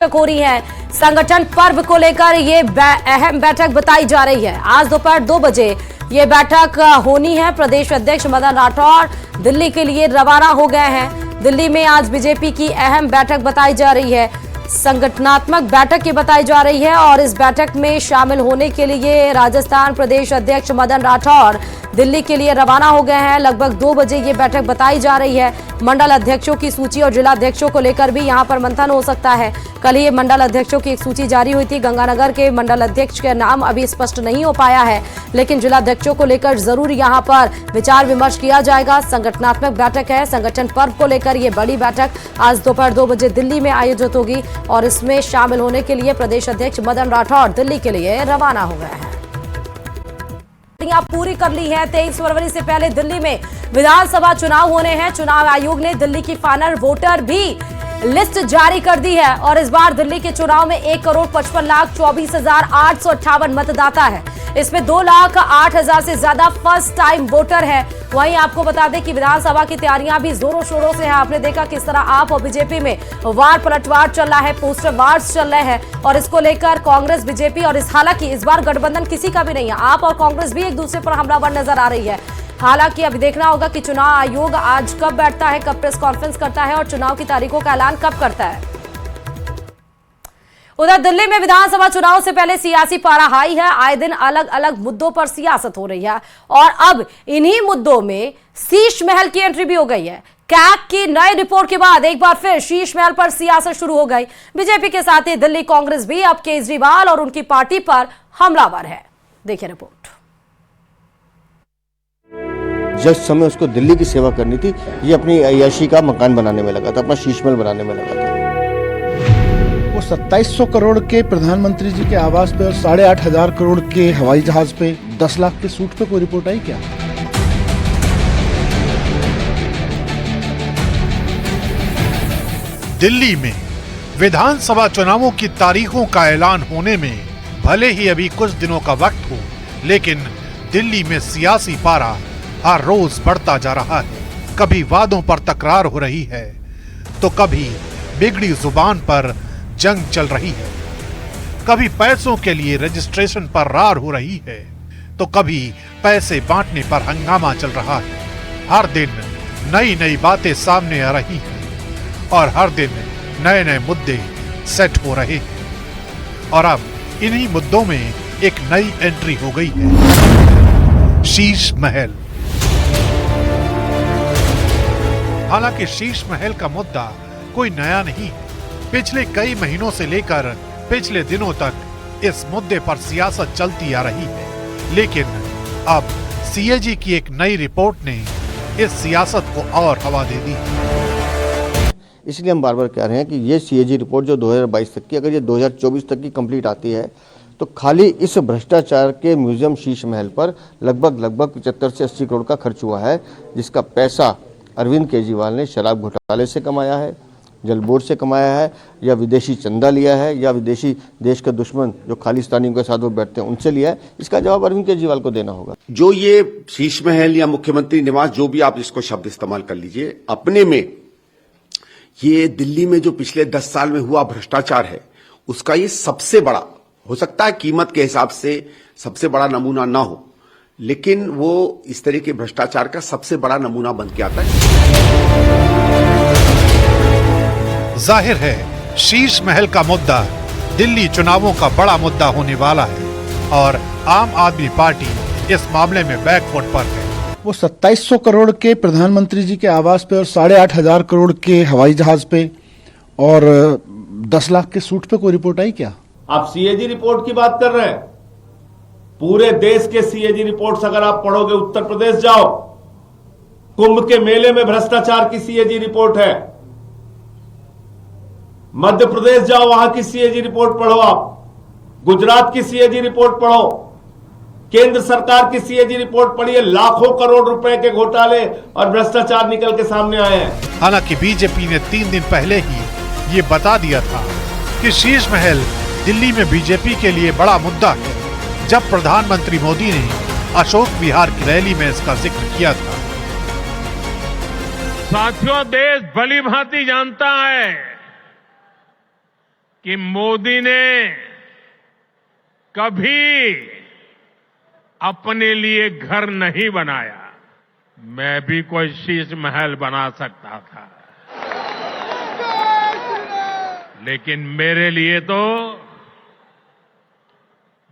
हो रही है। संगठन पर्व को लेकर ये अहम बैठक बताई जा रही है। आज दोपहर 2 बजे ये बैठक होनी है। प्रदेश अध्यक्ष मदन राठौड़ दिल्ली के लिए रवाना हो गए हैं। दिल्ली में आज बीजेपी की अहम बैठक बताई जा रही है, संगठनात्मक बैठक की बताई जा रही है और इस बैठक में शामिल होने के लिए राजस्थान प्रदेश अध्यक्ष मदन राठौड़ दिल्ली के लिए रवाना हो गए हैं। लगभग 2 बजे ये बैठक बताई जा रही है। मंडल अध्यक्षों की सूची और जिला अध्यक्षों को लेकर भी यहां पर मंथन हो सकता है। कल ये मंडल अध्यक्षों की एक सूची जारी हुई थी। गंगानगर के मंडल अध्यक्ष का नाम अभी स्पष्ट नहीं हो पाया है, लेकिन जिला अध्यक्षों को लेकर जरूर यहां पर विचार विमर्श किया जाएगा। संगठनात्मक बैठक है। संगठन पर्व को लेकर ये बड़ी बैठक आज दोपहर 2 बजे दिल्ली में आयोजित होगी और इसमें शामिल होने के लिए प्रदेश अध्यक्ष मदन राठौड़ दिल्ली के लिए रवाना हो गए हैं। पूरी कर ली है। 23 फरवरी से पहले दिल्ली में विधानसभा चुनाव होने हैं। चुनाव आयोग ने दिल्ली की फाइनल वोटर भी लिस्ट जारी कर दी है और इस बार दिल्ली के चुनाव में 1,55,24,858 मतदाता है। इसमें 2,08,000 से ज्यादा फर्स्ट टाइम वोटर है। वहीं आपको बता दें कि विधानसभा की तैयारियां भी जोरों शोरों से हैं। आपने देखा किस तरह आप और बीजेपी में वार पलटवार चल रहा है, पोस्टर वार्स चल रहे हैं और इसको लेकर कांग्रेस बीजेपी और हालांकि इस बार गठबंधन किसी का भी नहीं है। आप और कांग्रेस भी एक दूसरे पर हमलावर नजर आ रही है। हालांकि अभी देखना होगा कि चुनाव आयोग आज कब बैठता है, कब प्रेस कॉन्फ्रेंस करता है और चुनाव की तारीखों का ऐलान कब करता है। उधर दिल्ली में विधानसभा चुनाव से पहले सियासी पारा हाई है। आए दिन अलग अलग मुद्दों पर सियासत हो रही है और अब इन्हीं मुद्दों में शीश महल की एंट्री भी हो गई है। कैग की नई रिपोर्ट के बाद एक बार फिर शीश महल पर सियासत शुरू हो गई। बीजेपी के साथ ही दिल्ली कांग्रेस भी अब केजरीवाल और उनकी पार्टी पर हमलावर है। देखिए रिपोर्ट। जिस समय उसको दिल्ली की सेवा करनी थी, ये अपनी अय्याशी का मकान बनाने में लगा था, अपना शीश महल बनाने में लगा था। वो 2700 करोड़ के प्रधानमंत्री जी के आवास पे और 8,500 करोड़ के हवाई जहाज पे 10 लाख के सूट पे कोई रिपोर्ट आई क्या? दिल्ली में विधानसभा चुनावों की तारीखों का ऐलान होने में भले ही अभी कुछ दिनों का वक्त हो, लेकिन दिल्ली में सियासी पारा हर रोज बढ़ता जा रहा है। कभी वादों पर तकरार हो रही है तो कभी बिगड़ी जुबान पर जंग चल रही है। कभी पैसों के लिए रजिस्ट्रेशन पर रार हो रही है तो कभी पैसे बांटने पर हंगामा चल रहा है। हर दिन नई नई बातें सामने आ रही हैं और हर दिन नए नए मुद्दे सेट हो रहे हैं और अब इन्हीं मुद्दों में एक नई एंट्री हो गई है, शीश महल। हालांकि शीश महल का मुद्दा कोई नया नहीं है। पिछले कई महीनों से लेकर पिछले दिनों तक इस मुद्दे पर सियासत चलती आ रही है, लेकिन अब सीएजी की एक नई रिपोर्ट ने इस सियासत को और हवा दे दी। इसलिए हम बार बार कह रहे हैं कि ये सीएजी रिपोर्ट जो 2022 तक की, अगर ये 2024 तक की कंप्लीट आती है तो खाली इस भ्रष्टाचार के म्यूजियम शीश महल पर लगभग 75 से 80 करोड़ का खर्च हुआ है, जिसका पैसा अरविंद केजरीवाल ने शराब घोटाले से कमाया है, जल बोर्ड से कमाया है, या विदेशी चंदा लिया है, या विदेशी देश के दुश्मन जो खालिस्तानियों के साथ वो बैठते हैं उनसे लिया है। इसका जवाब अरविंद केजरीवाल को देना होगा। जो ये शीश महल या मुख्यमंत्री निवास, जो भी आप इसको शब्द इस्तेमाल कर लीजिए, अपने में ये दिल्ली में जो पिछले 10 साल में हुआ भ्रष्टाचार है उसका ये सबसे बड़ा, हो सकता है कीमत के हिसाब से सबसे बड़ा नमूना ना हो, लेकिन वो इस तरह के भ्रष्टाचार का सबसे बड़ा नमूना बन के आता है। जाहिर है शीश महल का मुद्दा दिल्ली चुनावों का बड़ा मुद्दा होने वाला है और आम आदमी पार्टी इस मामले में बैकफुट पर है। वो 2700 करोड़ के प्रधानमंत्री जी के आवास पे और 8,500 करोड़ के हवाई जहाज पे और 10 लाख के सूट पे कोई रिपोर्ट आई क्या? आप सीएजी रिपोर्ट की बात कर रहे हैं। पूरे देश के सीएजी रिपोर्ट्स अगर आप पढ़ोगे, उत्तर प्रदेश जाओ, कुंभ के मेले में भ्रष्टाचार की सीएजी रिपोर्ट है। मध्य प्रदेश जाओ, वहां की सीएजी रिपोर्ट पढ़ो, आप गुजरात की सीएजी रिपोर्ट पढ़ो, केंद्र सरकार की सीएजी रिपोर्ट पढ़िए। लाखों करोड़ रुपए के घोटाले और भ्रष्टाचार निकल के सामने आए हैं। हालांकि बीजेपी ने 3 दिन पहले ही ये बता दिया था कि शीश महल दिल्ली में बीजेपी के लिए बड़ा मुद्दा है, जब प्रधानमंत्री मोदी ने अशोक विहार की रैली में इसका जिक्र किया था। साथियों, देश भली भांति जानता है कि मोदी ने कभी अपने लिए घर नहीं बनाया। मैं भी कोई शीश महल बना सकता था, लेकिन मेरे लिए तो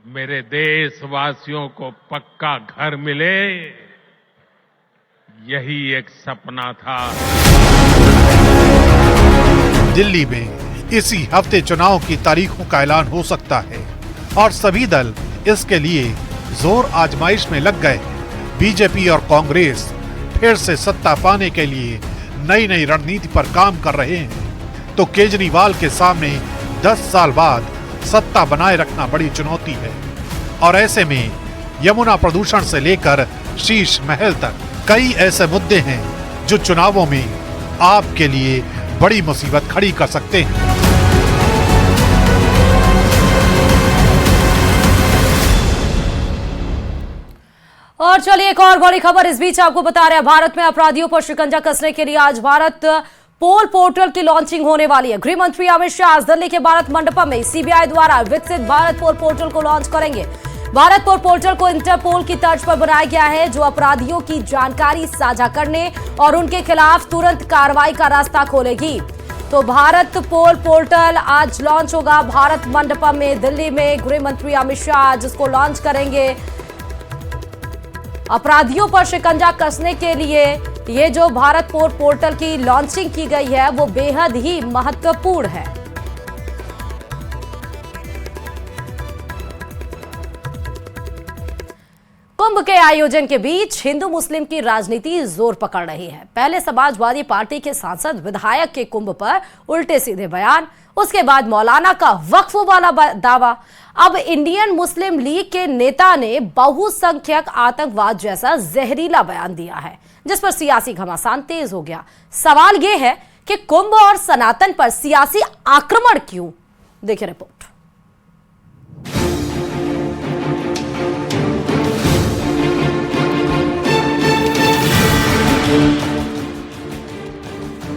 मेरे देशवासियों को पक्का घर मिले, यही एक सपना था। दिल्ली में इसी हफ्ते चुनाव की तारीखों का ऐलान हो सकता है और सभी दल इसके लिए जोर आजमाइश में लग गए। बीजेपी और कांग्रेस फिर से सत्ता पाने के लिए नई नई रणनीति पर काम कर रहे हैं, तो केजरीवाल के सामने 10 साल बाद सत्ता बनाए रखना बड़ी चुनौती है। और ऐसे में यमुना प्रदूषण से लेकर शीश महल तक कई ऐसे मुद्दे हैं जो चुनावों में आपके लिए बड़ी मुसीबत खड़ी कर सकते हैं। और चलिए एक और बड़ी खबर इस बीच आपको बता रहे हैं, भारत में अपराधियों पर शिकंजा कसने के लिए आज भारत पोल पोर्टल की लॉन्चिंग होने वाली है। गृह मंत्री अमित शाह आज दिल्ली के भारत मंडपम में सीबीआई द्वारा विकसित भारत पोल पोर्टल को लॉन्च करेंगे। भारत पोल पोर्टल को इंटरपोल की तर्ज पर बनाया गया है, जो अपराधियों की जानकारी साझा करने और उनके खिलाफ तुरंत कार्रवाई का रास्ता खोलेगी। तो भारत पोल पोर्टल आज लॉन्च होगा भारत मंडपम में दिल्ली में। गृह मंत्री अमित शाह आज इसको लॉन्च करेंगे। अपराधियों पर शिकंजा कसने के लिए ये जो भारत पोल पोर्टल की लॉन्चिंग की गई है वो बेहद ही महत्वपूर्ण है। कुंभ के आयोजन के बीच हिंदू मुस्लिम की राजनीति जोर पकड़ रही है। पहले समाजवादी पार्टी के सांसद विधायक के कुंभ पर उल्टे सीधे बयान, उसके बाद मौलाना का वक्फ वाला दावा, अब इंडियन मुस्लिम लीग के नेता ने बहुसंख्यक आतंकवाद जैसा जहरीला बयान दिया है, जिस पर सियासी घमासान तेज हो गया। सवाल यह है कि कुंभ और सनातन पर सियासी आक्रमण क्यों? देखिए रिपोर्ट।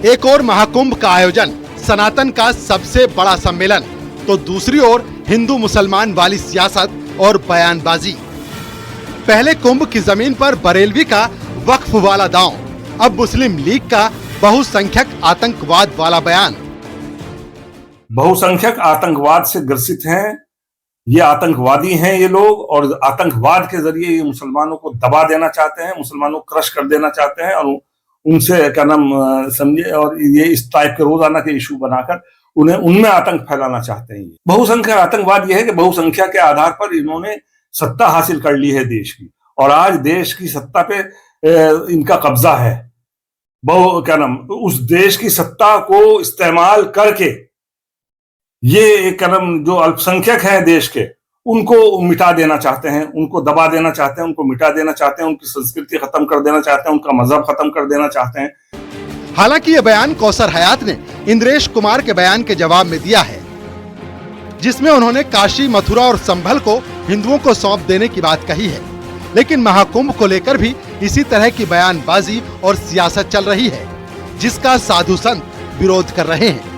एक और महाकुंभ का आयोजन, सनातन का सबसे बड़ा सम्मेलन, तो दूसरी ओर हिंदू मुसलमान वाली सियासत और बयानबाजी। पहले कुंभ की जमीन पर बरेलवी का वक्फ वाला दांव, अब मुस्लिम लीग का बहुसंख्यक आतंकवाद वाला बयान। बहुसंख्यक आतंकवाद से ग्रसित हैं, ये आतंकवादी हैं ये लोग, और आतंकवाद के जरिए ये मुसलमानों को दबा देना चाहते हैं, मुसलमानों को क्रश कर देना चाहते हैं और उनसे क्या नाम समझे, और ये इस टाइप के रोजाना के इशू बनाकर उन्हें उनमें आतंक फैलाना चाहते हैं। बहुसंख्यक आतंकवाद यह है कि बहुसंख्या के आधार पर इन्होंने सत्ता हासिल कर ली है देश की, और आज देश की सत्ता पे इनका कब्जा है। क्या नाम उस देश की सत्ता को इस्तेमाल करके ये क्या नाम जो अल्पसंख्यक हैं देश के, उनको मिटा देना चाहते हैं, उनको दबा देना चाहते हैं, उनको मिटा देना चाहते हैं, उनकी संस्कृति खत्म कर देना चाहते हैं, उनका मजहब खत्म कर देना चाहते हैं। हालांकि ये बयान कौसर हयात ने इंद्रेश कुमार के बयान के जवाब में दिया है, जिसमें उन्होंने काशी, मथुरा और संभल को हिंदुओं को सौंप देने की बात कही है। लेकिन महाकुंभ को लेकर भी इसी तरह की बयानबाजी और सियासत चल रही है, जिसका साधु संत विरोध कर रहे हैं।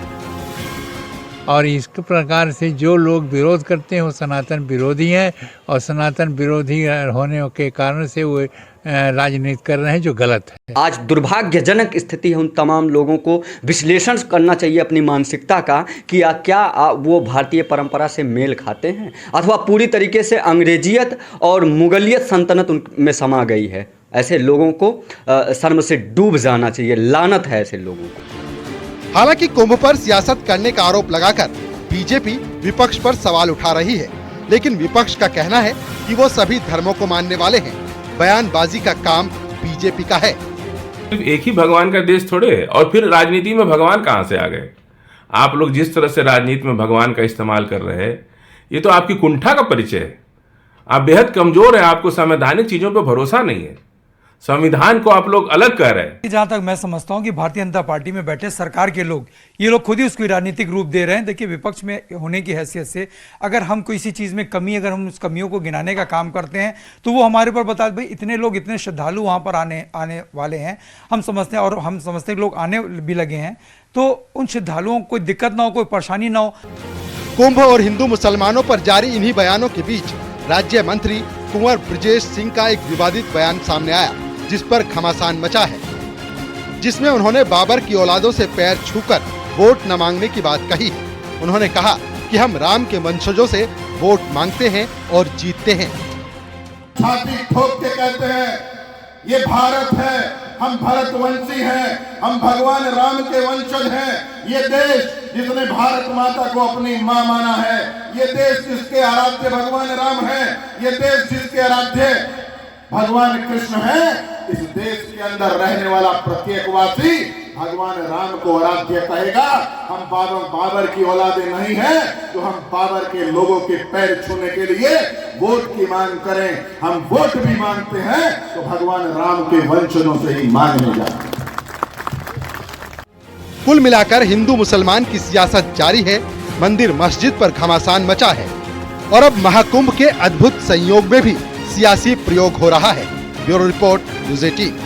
और इस प्रकार से जो लोग विरोध करते हैं वो सनातन विरोधी हैं, और सनातन विरोधी होने के कारण से वो राजनीति कर रहे हैं, जो गलत है। आज दुर्भाग्यजनक स्थिति है। उन तमाम लोगों को विश्लेषण करना चाहिए अपनी मानसिकता का कि क्या वो भारतीय परंपरा से मेल खाते हैं, अथवा पूरी तरीके से अंग्रेजियत और मुगलियत सल्तनत उनमें समा गई है। ऐसे लोगों को शर्म से डूब जाना चाहिए। लानत है ऐसे लोगों को। हालांकि कुंभ पर सियासत करने का आरोप लगाकर बीजेपी विपक्ष पर सवाल उठा रही है, लेकिन विपक्ष का कहना है कि वो सभी धर्मों को मानने वाले हैं। बयानबाजी का काम बीजेपी का है। सिर्फ एक ही भगवान का देश थोड़े है, और फिर राजनीति में भगवान कहाँ से आ गए? आप लोग जिस तरह से राजनीति में भगवान का इस्तेमाल कर रहे हैं, ये तो आपकी कुंठा का परिचय है। आप बेहद कमजोर हैं, आपको संवैधानिक चीजों पर भरोसा नहीं है। संविधान को आप लोग अलग कर रहे हैं। जहां तक मैं समझता हूं कि भारतीय जनता पार्टी में बैठे सरकार के लोग, ये लोग खुद ही उसको राजनीतिक रूप दे रहे हैं। देखिए, विपक्ष में होने की हैसियत से अगर हम किसी चीज़ में कमी, अगर हम उस कमियों को गिनाने का काम करते हैं तो वो हमारे ऊपर बता भाई इतने लोग, इतने श्रद्धालु वहाँ पर आने वाले हैं, हम समझते हैं, और हम समझते हैं लोग आने भी लगे हैं, तो उन श्रद्धालुओं को कोई दिक्कत ना हो, कोई परेशानी ना हो। कुंभ और हिंदू मुसलमानों पर जारी इन्हीं बयानों के बीच राज्य मंत्री कुंवर ब्रजेश सिंह का एक विवादित बयान सामने आया, जिस पर घमासान मचा है, जिसमें उन्होंने बाबर की औलादों से पैर छूकर वोट न मांगने की बात कही है। उन्होंने कहा कि हम राम के वंशजों से वोट मांगते हैं और जीतते हैं। छाती ठोक के कहते हैं ये भारत है, हम भारतवंशी हैं, हम भगवान राम के वंशज हैं। ये देश जिसने भारत माता को अपनी मां माना है, ये देश जिसके आराध्य भगवान राम है, ये देश जिसके आराध्य भगवान कृष्ण है, इस देश के अंदर रहने वाला प्रत्येक वासी भगवान राम को आराध्य कहेगा। हम बाबर की औलादे नहीं है तो हम बाबर के लोगों के पैर छूने के लिए वोट की मांग करें। हम वोट भी मांगते हैं तो भगवान राम के वंशजों से ही मांगने जाते। कुल मिलाकर हिंदू मुसलमान की सियासत जारी है, मंदिर मस्जिद पर घमासान मचा है और अब महाकुंभ के अद्भुत संयोग में भी सियासी प्रयोग हो रहा है। Bureau report, news 18।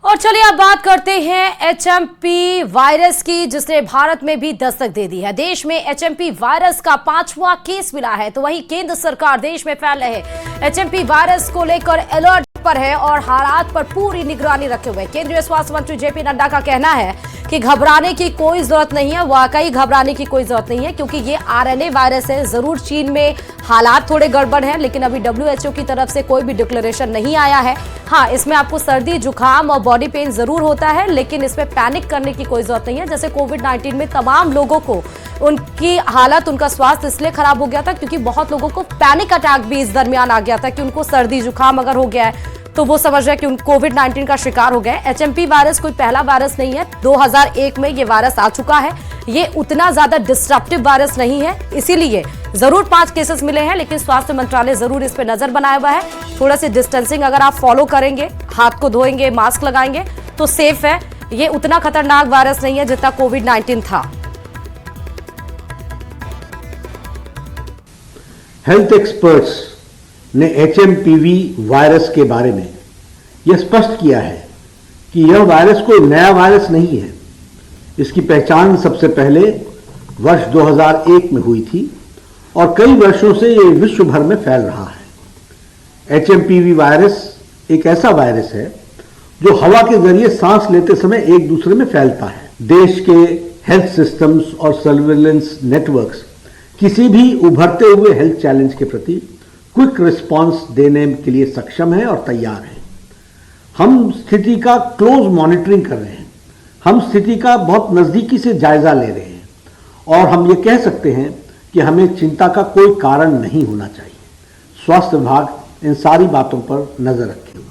और चलिए अब बात करते हैं एचएमपी वायरस की, जिसने भारत में भी दस्तक दे दी है। देश में एचएमपी वायरस का 5वां केस मिला है, तो वहीं केंद्र सरकार देश में फैल रहे एचएमपी वायरस को लेकर अलर्ट पर है और हालात पर पूरी निगरानी रखे हुए। केंद्रीय स्वास्थ्य मंत्री जेपी नड्डा का कहना है कि घबराने की कोई जरूरत नहीं है, वाकई घबराने की कोई जरूरत नहीं है, क्योंकि ये आरएनए वायरस है। जरूर चीन में हालात थोड़े गड़बड़ हैं, लेकिन अभी डब्ल्यूएचओ की तरफ से कोई भी डिक्लेरेशन नहीं आया है। हाँ, इसमें आपको सर्दी, जुकाम और बॉडी पेन जरूर होता है, लेकिन इसमें पैनिक करने की कोई जरूरत नहीं है। जैसे कोविड-19 में तमाम लोगों को उनकी हालत, उनका स्वास्थ्य इसलिए खराब हो गया था क्योंकि बहुत लोगों को पैनिक अटैक भी इस दरमियान आ गया था कि उनको सर्दी जुकाम अगर हो गया है तो वो समझ रहे हैं कि उन कोविड-19 का शिकार हो गए। एचएमपी वायरस कोई पहला वायरस नहीं है, 2001 में ये वायरस आ चुका है। ये उतना ज्यादा डिस्ट्रप्टिव वायरस नहीं है, इसीलिए जरूर 5 केसेस मिले हैं, लेकिन स्वास्थ्य मंत्रालय जरूर इस पे नजर बनाया हुआ है। थोड़ा सी डिस्टेंसिंग अगर आप फॉलो करेंगे, हाथ को धोएंगे, मास्क लगाएंगे तो सेफ है। ये उतना खतरनाक वायरस नहीं है जितना कोविड-19 था। हेल्थ एक्सपर्ट्स ने एचएमपीवी वायरस के बारे में यह स्पष्ट किया है कि यह वायरस कोई नया वायरस नहीं है। इसकी पहचान सबसे पहले वर्ष 2001 में हुई थी और कई वर्षों से यह विश्व भर में फैल रहा है। एचएमपीवी वायरस एक ऐसा वायरस है जो हवा के जरिए सांस लेते समय एक दूसरे में फैलता है। देश के हेल्थ सिस्टम्स और सर्विलेंस नेटवर्क्स किसी भी उभरते हुए हेल्थ चैलेंज के प्रति क्विक रिस्पांस देने के लिए सक्षम है और तैयार है। हम स्थिति का क्लोज मॉनिटरिंग कर रहे हैं, हम स्थिति का बहुत नजदीकी से जायजा ले रहे हैं और हम ये कह सकते हैं कि हमें चिंता का कोई कारण नहीं होना चाहिए। स्वास्थ्य विभाग इन सारी बातों पर नजर रखे हुए।